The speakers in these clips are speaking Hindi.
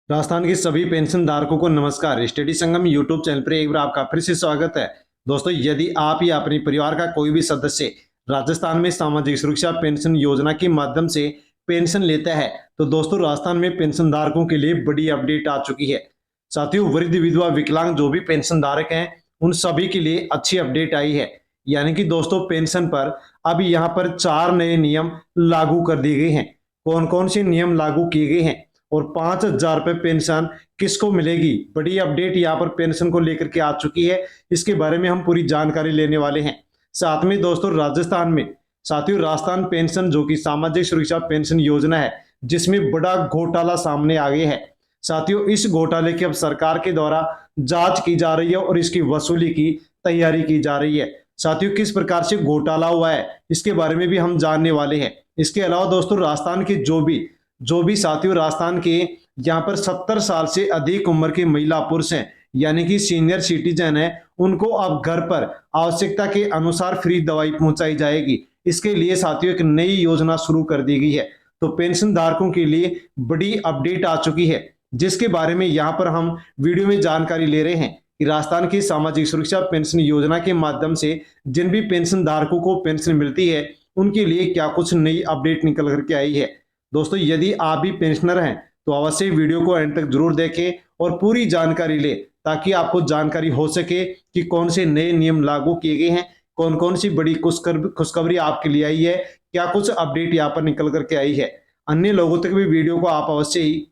राजस्थान के सभी पेंशन धारकों को नमस्कार। स्टडी संगम यूट्यूब चैनल पर एक बार आपका फिर से स्वागत है। दोस्तों, यदि आप या अपने परिवार का कोई भी सदस्य राजस्थान में सामाजिक सुरक्षा पेंशन योजना के माध्यम से पेंशन लेता है, तो दोस्तों राजस्थान में पेंशन धारकों के लिए बड़ी अपडेट आ चुकी है। साथियों, वृद्ध, विधवा, विकलांग जो भी पेंशन धारक हैं, उन सभी के लिए अच्छी अपडेट आई है। यानी कि दोस्तों, पेंशन पर अब यहाँ पर 4 नए नियम लागू कर दिए गए हैं। कौन कौन से नियम लागू किए गए हैं और 5,000 रुपए पेंशन किसको मिलेगी, बड़ी अपडेट यहाँ पर पेंशन को लेकर के आ चुकी है। इसके बारे में हम पूरी जानकारी लेने वाले हैं। साथ में दोस्तों, राजस्थान पेंशन जो कि सामाजिक सुरक्षा पेंशन योजना है, जिसमें बड़ा घोटाला सामने आ गया है। साथियों, इस घोटाले की अब सरकार के द्वारा जांच की जा रही है और इसकी वसूली की तैयारी की जा रही है। साथियों, किस प्रकार से घोटाला हुआ है, इसके बारे में भी हम जानने वाले हैं। इसके अलावा दोस्तों, राजस्थान के जो भी साथियों राजस्थान के यहाँ पर 70 साल से अधिक उम्र के महिला पुरुष हैं, यानी कि सीनियर सिटीजन है, उनको अब घर पर आवश्यकता के अनुसार फ्री दवाई पहुंचाई जाएगी। इसके लिए साथियों एक नई योजना शुरू कर दी गई है। तो पेंशन धारकों के लिए बड़ी अपडेट आ चुकी है, जिसके बारे में यहाँ पर हम वीडियो में जानकारी ले रहे हैं कि राजस्थान की सामाजिक सुरक्षा पेंशन योजना के माध्यम से जिन भी पेंशन धारकों को पेंशन मिलती है, उनके लिए क्या कुछ नई अपडेट निकल करके आई है। दोस्तों, यदि आप भी पेंशनर हैं तो अवश्य वीडियो को एंड तक जरूर देखें और पूरी जानकारी लें, ताकि आपको जानकारी हो सके कि कौन से नए नियम लागू किए गए हैं, कौन कौन सी बड़ी खुशखबरी आपके लिए आई है, क्या कुछ अपडेट यहाँ पर निकल करके आई है। अन्य लोगों तक भी वीडियो को आप अवश्य ही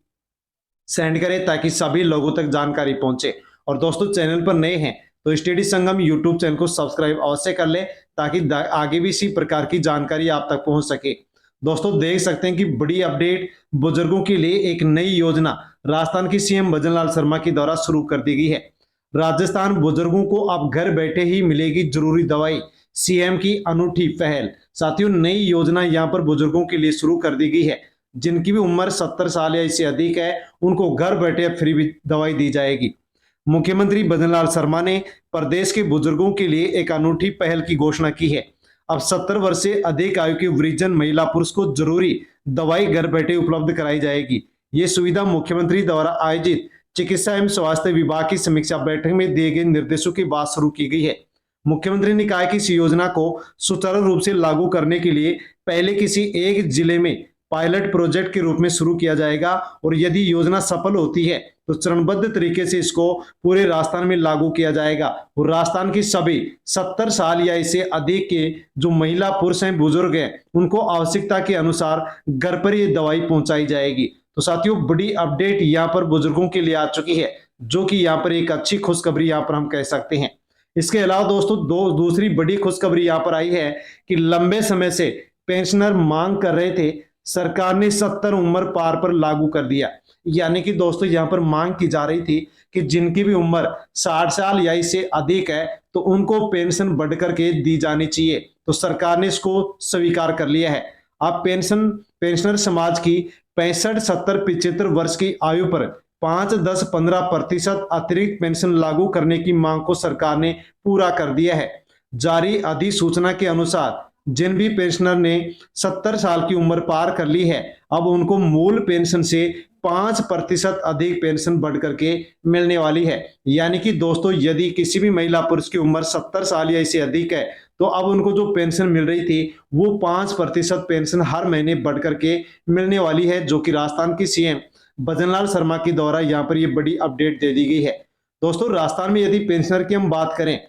सेंड करें ताकि सभी लोगों तक जानकारी पहुंचे। और दोस्तों, चैनल पर नए हैं तो स्टडी संगम यूट्यूब चैनल को सब्सक्राइब अवश्य कर ले, ताकि आगे भी इसी प्रकार की जानकारी आप तक पहुंच सके। दोस्तों, देख सकते हैं कि बड़ी अपडेट, बुजुर्गों के लिए एक नई योजना राजस्थान की सीएम भजनलाल शर्मा के द्वारा शुरू कर दी गई है। राजस्थान बुजुर्गों को अब घर बैठे ही मिलेगी जरूरी दवाई, सीएम की अनूठी पहल। साथियों, नई योजना यहां पर बुजुर्गों के लिए शुरू कर दी गई है। जिनकी भी उम्र 70 साल या इससे अधिक है, उनको घर बैठे फ्री दवाई दी जाएगी। मुख्यमंत्री भजनलाल शर्मा ने प्रदेश के बुजुर्गों के लिए एक अनूठी पहल की घोषणा की है। अब 70 वर्ष से अधिक आयु के वृद्धजन महिला पुरुष को जरूरी दवाई घर बैठे उपलब्ध कराई जाएगी। ये सुविधा मुख्यमंत्री द्वारा आयोजित चिकित्सा एवं स्वास्थ्य विभाग की समीक्षा बैठक में दिए गए निर्देशों के बाद शुरू की गई है। मुख्यमंत्री ने कहा कि इस योजना को सुचारू रूप से लागू करने के लिए पहले किसी एक जिले में पायलट प्रोजेक्ट के रूप में शुरू किया जाएगा, और यदि योजना सफल होती है तो चरणबद्ध तरीके से इसको पूरे राजस्थान में लागू किया जाएगा और राजस्थान की सभी 70 साल या इससे अधिक के जो महिला पुरुष हैं, बुजुर्ग हैं, उनको आवश्यकता के अनुसार घर पर ये दवाई पहुंचाई जाएगी। तो साथियों, बड़ी अपडेट यहाँ पर बुजुर्गों के लिए आ चुकी है, जो कि यहाँ पर एक अच्छी खुशखबरी यहाँ पर हम कह सकते हैं। इसके अलावा दोस्तों, दूसरी बड़ी खुशखबरी यहाँ पर आई है कि लंबे समय से पेंशनर मांग कर रहे थे, सरकार ने 70 उम्र पार पर लागू कर दिया। यानी कि दोस्तों, यहाँ पर मांग की जा रही थी कि जिनकी भी उम्र 60 साल या इससे अधिक है, तो उनको पेंशन बढ़ करके दी जानी चाहिए। तो सरकार ने इसको स्वीकार कर लिया है। अब पेंशनर समाज की 65, 70, 75 वर्ष की आयु पर 5, 10, 15% अतिरिक्त पेंशन लागू करने की मांग को सरकार ने पूरा कर दिया है। जारी अधिसूचना के अनुसार जिन भी पेंशनर ने 70 साल की उम्र पार कर ली है, अब उनको मूल पेंशन से 5% अधिक पेंशन बढ़ करके मिलने वाली है। यानी कि दोस्तों, यदि किसी भी महिला पुरुष की उम्र 70 साल या इससे अधिक है, तो अब उनको जो पेंशन मिल रही थी वो 5% पेंशन हर महीने बढ़ करके मिलने वाली है, जो कि राजस्थान की सीएम भजनलाल शर्मा के द्वारा यहाँ पर ये बड़ी अपडेट दे दी गई है। दोस्तों, राजस्थान में यदि पेंशनर की हम बात करें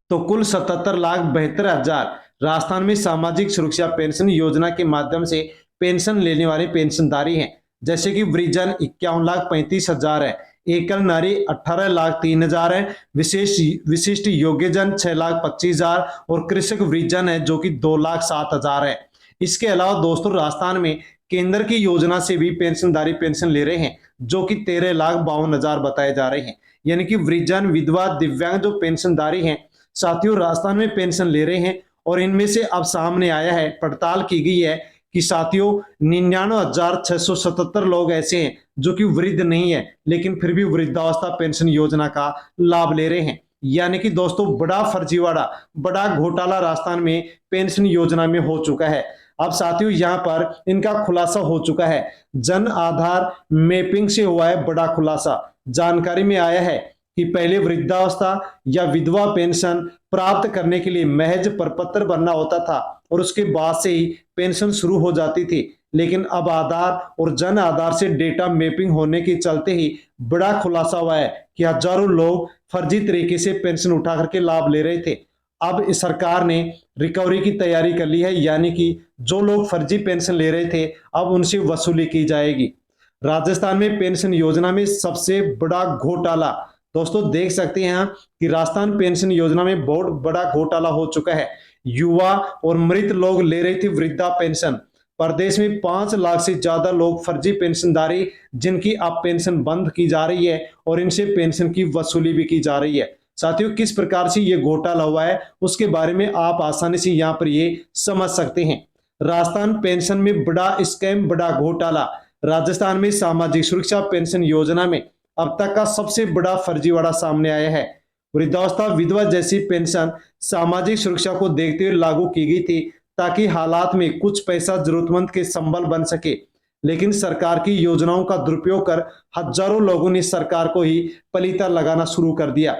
तो कुल 77,72,000 राजस्थान में सामाजिक सुरक्षा पेंशन योजना के माध्यम से पेंशन लेने वाले पेंशनधारी हैं। जैसे कि वृद्धजन 51,35,000 है, एकल नारी 18,03,000 है, विशिष्ट योग्यजन 6,25,000 और कृषक वृद्धजन है जो कि 2,07,000 है। इसके अलावा दोस्तों, राजस्थान में केंद्र की योजना से भी पेंशनधारी पेंशन ले रहे हैं, जो कि 13,52,000 बताए जा रहे हैं। यानी कि वृद्धजन, विधवा, दिव्यांग जो पेंशनधारी हैं, साथियों राजस्थान में पेंशन ले रहे हैं। और इनमें से अब सामने आया है, पड़ताल की गई है कि साथियों 99,677 लोग ऐसे हैं जो कि वृद्ध नहीं है, लेकिन फिर भी वृद्धावस्था पेंशन योजना का लाभ ले रहे हैं। यानी कि दोस्तों, बड़ा फर्जीवाड़ा, बड़ा घोटाला राजस्थान में पेंशन योजना में हो चुका है। अब साथियों यहाँ पर इनका खुलासा हो चुका है। जन आधार मैपिंग से हुआ है बड़ा खुलासा। जानकारी में आया है कि पहले वृद्धावस्था या विधवा पेंशन प्राप्त करने के लिए महज प्रपत्र भरना होता था और उसके बाद से ही पेंशन शुरू हो जाती थी। लेकिन अब आधार और जन आधार से डेटा मैपिंग होने के चलते ही बड़ा खुलासा हुआ है कि हजारों लोग फर्जी तरीके से पेंशन उठा करके लाभ ले रहे थे। अब इस सरकार ने रिकवरी की तैयारी कर ली है, यानी कि जो लोग फर्जी पेंशन ले रहे थे अब उनसे वसूली की जाएगी। राजस्थान में पेंशन योजना में सबसे बड़ा घोटाला। दोस्तों देख सकते हैं कि राजस्थान पेंशन योजना में बहुत बड़ा घोटाला हो चुका है। युवा और मृत लोग ले रहे थे वृद्धा पेंशन। प्रदेश में 5 लाख से ज्यादा लोग फर्जी पेंशनधारी जिनकी अब पेंशन बंद की जा रही है और इनसे पेंशन की वसूली भी की जा रही है। साथियों किस प्रकार से ये घोटाला हुआ है उसके बारे में आप आसानी से यहाँ पर ये समझ सकते हैं। राजस्थान पेंशन में बड़ा स्कैम, बड़ा घोटाला। राजस्थान में सामाजिक सुरक्षा पेंशन योजना में अब तक का सबसे बड़ा फर्जीवाड़ा सामने आया है। वृद्धावस्था विधवा जैसी पेंशन सामाजिक सुरक्षा को देखते हुए लागू की गई थी ताकि हालात में कुछ पैसा जरूरतमंद के संबल बन सके। लेकिन सरकार की योजनाओं का दुरुपयोग कर हजारों लोगों ने सरकार को ही पलीता लगाना शुरू कर दिया।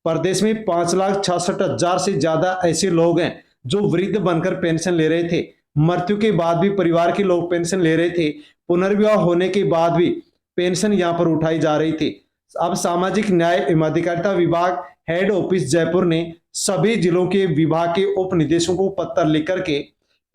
प्रदेश में 5,66,000 से ज्यादा ऐसे लोग हैं जो वृद्ध बनकर पेंशन ले रहे थे। मृत्यु के बाद भी परिवार के लोग पेंशन ले रहे थे। पुनर्विवाह होने के बाद भी पेंशन यहाँ पर उठाई जा रही थी। अब सामाजिक न्याय एवं अधिकारिता विभाग हेड ऑफिस जयपुर ने सभी जिलों के विभाग के उप निदेशकों को पत्र लिख करके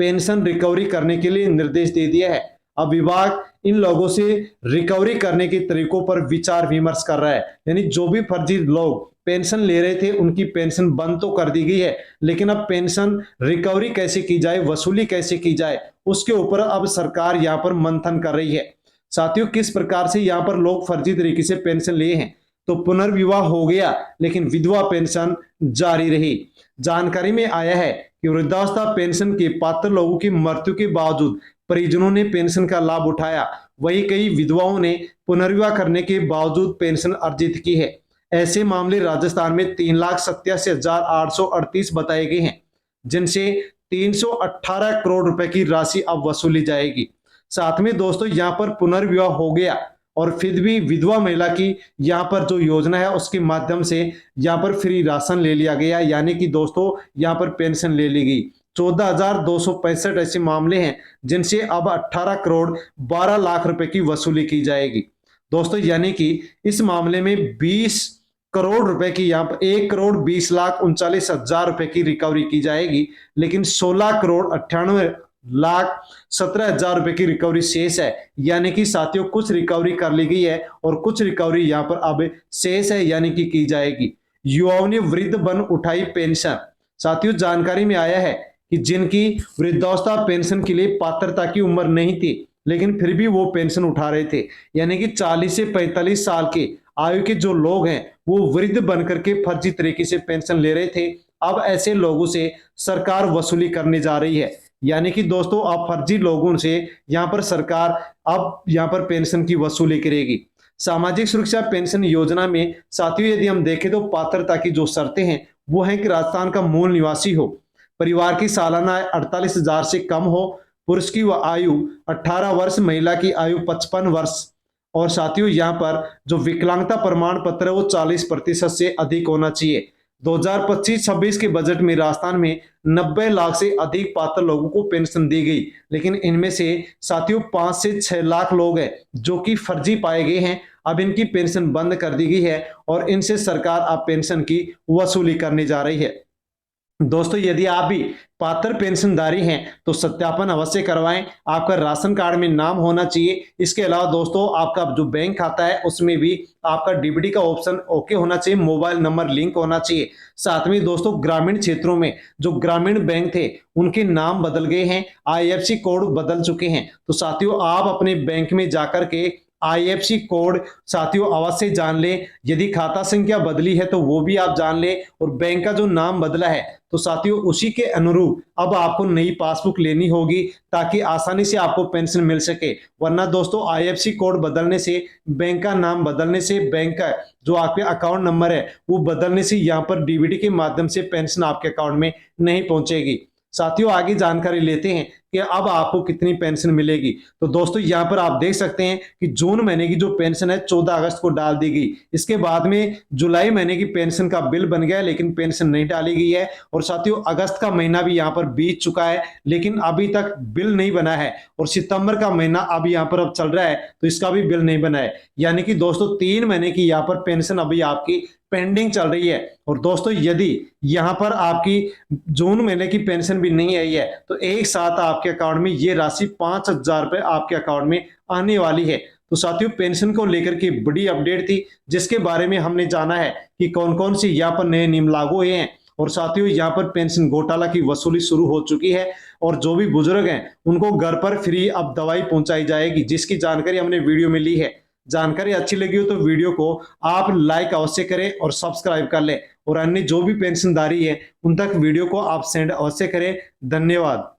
पेंशन रिकवरी करने के लिए निर्देश दे दिया है। अब विभाग इन लोगों से रिकवरी करने के तरीकों पर विचार विमर्श कर रहा है। यानी जो भी फर्जी लोग पेंशन ले रहे थे उनकी पेंशन बंद तो कर दी गई है, लेकिन अब पेंशन रिकवरी कैसे की जाए, वसूली कैसे की जाए, उसके ऊपर अब सरकार यहाँ पर मंथन कर रही है। साथियों किस प्रकार से यहाँ पर लोग फर्जी तरीके से पेंशन लिए हैं, तो पुनर्विवाह हो गया लेकिन विधवा पेंशन जारी रही। जानकारी में आया है कि वृद्धावस्था पेंशन के पात्र लोगों की मृत्यु के बावजूद परिजनों ने पेंशन का लाभ उठाया। वहीं कई विधवाओं ने पुनर्विवाह करने के बावजूद पेंशन अर्जित की है। ऐसे मामले राजस्थान में 3,87,838 बताए गए हैं, जिनसे 318 करोड़ रुपए की राशि अब वसूली जाएगी। साथ में दोस्तों यहाँ पर पुनर्विवाह हो गया और फिर भी विधवा महिला की यहाँ पर जो योजना है उसके माध्यम से यहाँ पर फ्री राशन ले लिया गया, यानी कि दोस्तों यहाँ पर पेंशन ले ली गई। 14,265 ऐसे मामले हैं जिनसे अब 18 करोड़ 12 लाख रुपए की वसूली की जाएगी। दोस्तों यानी कि इस मामले में 20 करोड़ रुपए की यहाँ पर 1,20,39,40,000 रुपए की रिकवरी की जाएगी, लेकिन 16,98,17,000 रुपए की रिकवरी शेष है। यानी कि साथियों कुछ रिकवरी कर ली गई है और कुछ रिकवरी यहाँ पर अब शेष है, यानी कि की जाएगी। युवाओं ने वृद्ध बन उठाई पेंशन। साथियों जानकारी में आया है कि जिनकी वृद्धावस्था पेंशन के लिए पात्रता की उम्र नहीं थी लेकिन फिर भी वो पेंशन उठा रहे थे, यानी कि 40 से 45 साल के आयु के जो लोग हैं वो वृद्ध बनकर के फर्जी तरीके से पेंशन ले रहे थे। अब ऐसे लोगों से सरकार वसूली करने जा रही है, यानी कि दोस्तों अब फर्जी लोगों से यहाँ पर सरकार अब यहाँ पर पेंशन की वसूली करेगी। सामाजिक सुरक्षा पेंशन योजना में साथियों यदि हम देखें तो पात्रता की जो शर्तें हैं वो है कि राजस्थान का मूल निवासी हो, परिवार की सालाना आय 48,000 से कम हो, पुरुष की आयु 18 वर्ष, महिला की आयु 55 वर्ष, और साथियों यहाँ पर जो विकलांगता प्रमाण पत्र है वो 40% से अधिक होना चाहिए। 2025-26 के बजट में राजस्थान में 90 लाख से अधिक पात्र लोगों को पेंशन दी गई, लेकिन इनमें से साथियों 5 से 6 लाख लोग हैं जो कि फर्जी पाए गए हैं। अब इनकी पेंशन बंद कर दी गई है और इनसे सरकार अब पेंशन की वसूली करने जा रही है। दोस्तों यदि आप भी पात्र पेंशनधारी हैं तो सत्यापन अवश्य करवाएं। आपका राशन कार्ड में नाम होना चाहिए। इसके अलावा दोस्तों आपका जो बैंक खाता है उसमें भी आपका डीबीटी का ऑप्शन ओके होना चाहिए, मोबाइल नंबर लिंक होना चाहिए। साथ में दोस्तों ग्रामीण क्षेत्रों में जो ग्रामीण बैंक थे उनके नाम बदल गए हैं, आईएफएससी कोड बदल चुके हैं। तो साथियों आप अपने बैंक में जाकर के आईएफएससी कोड साथियों अवश्य जान लें। यदि खाता संख्या बदली है तो वो भी आप जान लें, और बैंक का जो नाम बदला है तो साथियों उसी के अनुरूप अब आपको नई पासबुक लेनी होगी ताकि आसानी से आपको पेंशन मिल सके। वरना दोस्तों आईएफएससी कोड बदलने से, बैंक का नाम बदलने से, बैंक का जो आपके अकाउंट नंबर है वो बदलने से यहाँ पर डीबीटी के माध्यम से पेंशन आपके अकाउंट में नहीं पहुंचेगी। साथियों आगे जानकारी लेते हैं कि अब आपको कितनी पेंशन मिलेगी। तो दोस्तों यहाँ पर आप देख सकते हैं कि जून महीने की जो पेंशन है 14 अगस्त को डाल दी गई। इसके बाद में जुलाई महीने की पेंशन का बिल बन गया, लेकिन पेंशन नहीं डाली गई है। और साथियों अगस्त का महीना भी यहाँ पर बीत चुका है, लेकिन अभी तक बिल नहीं बना है। और सितंबर का महीना अब यहाँ पर अब चल रहा है, तो इसका भी बिल नहीं बना है। यानी कि दोस्तों 3 महीने की यहाँ पर पेंशन अभी आपकी पेंडिंग चल रही है। और दोस्तों यदि यहाँ पर आपकी जून महीने की पेंशन भी नहीं आई है, तो एक साथ आपके अकाउंट में ये राशि 5,000 रुपए आपके अकाउंट में आने वाली है। तो साथियों पेंशन को लेकर के बड़ी अपडेट थी, जिसके बारे में हमने जाना है कि कौन कौन से यहाँ पर नए नियम लागू हुए हैं। और साथियों यहाँ पर पेंशन घोटाला की वसूली शुरू हो चुकी है, और जो भी बुजुर्ग हैं उनको घर पर फ्री अब दवाई पहुंचाई जाएगी, जिसकी जानकारी हमने वीडियो में ली है। जानकारी अच्छी लगी हो तो वीडियो को आप लाइक अवश्य करें और सब्सक्राइब कर लें, और अन्य जो भी पेंशनधारी है उन तक वीडियो को आप सेंड अवश्य करें। धन्यवाद।